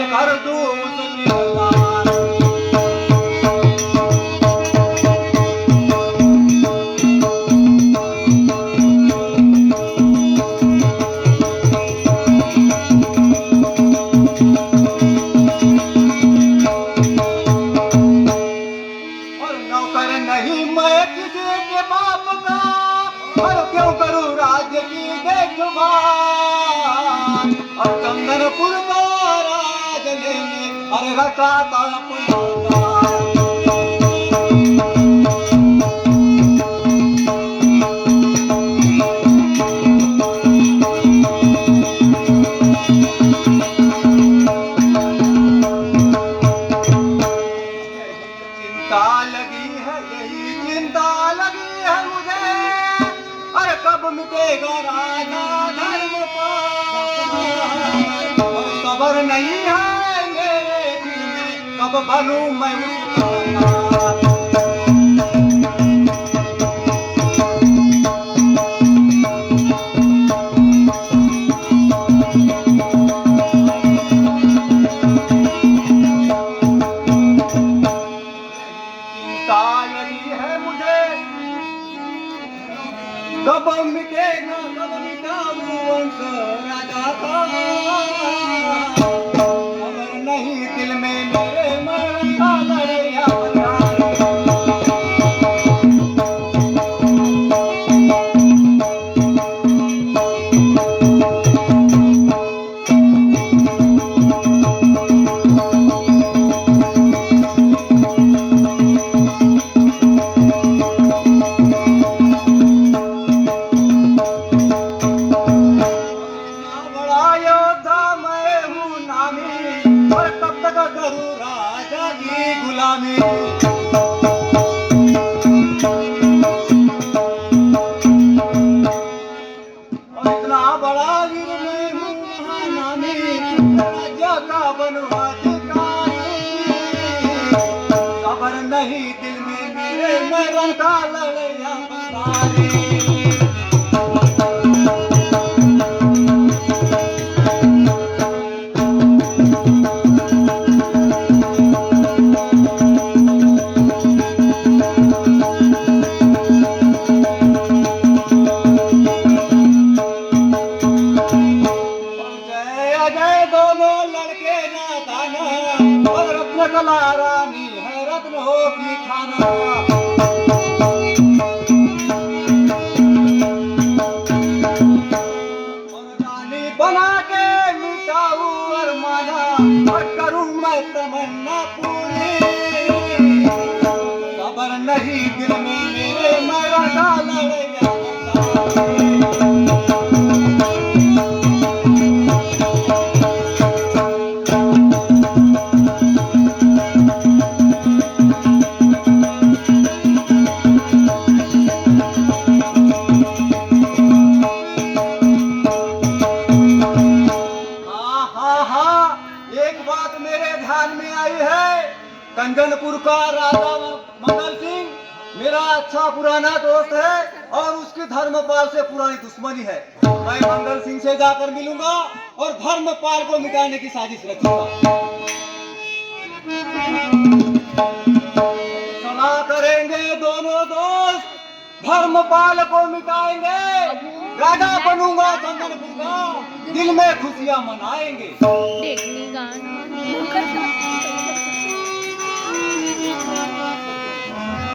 अरे कर तू उसकी उतार। और नौकर नहीं मैं किसी के बाप का, और क्यों करूं राज्य की देखभाल। और चंदनपुर का राज लेने अरे रचाता अपना काल। चिंता लगी है यही चिंता लगी है मुझे, अरे कब मिटेगा राजा धर्म का। और खबर नहीं है मेरे दिल में कब बनूं मैं उसका। चिंता लगी है मुझे कब मिटेगा कब मिटाऊं वंश राजा का। खबर नहीं दिल में मेरे मरण का लड़ैया बना। बड़ा योद्धा मैं हूँ नामी, और कब तक करूँ राजा की गुलामी। और इतना बड़ा वीर मैं हूँ महानामी, राज्य का बनूं अधिकारी। खबर नहीं दिल में मेरे मरण का लड़ैया बतारी। अजय दोनों लड़के नादाना, और रत्न कला रानी है रत्न हो की खाना। और रानी बना के मिटाऊं अरमाना, और करूं मैं तमन्ना पूरी। खबर नहीं दिल में मेरे मरण का लड़ैया बतारी। एक बात मेरे ध्यान में आई है, कंचनपुर का राजा मंगल सिंह मेरा अच्छा पुराना दोस्त है, और उसकी धर्मपाल से पुरानी दुश्मनी है। मैं मंगल सिंह से जाकर मिलूंगा और धर्मपाल को मिटाने की साजिश रचूंगा। सलाह करेंगे दोनों दोस्त, धर्मपाल को मिटाएंगे, राजा बनूंगा चंदनपुर का, दिल में खुशियां मनाएंगे। देखने गाना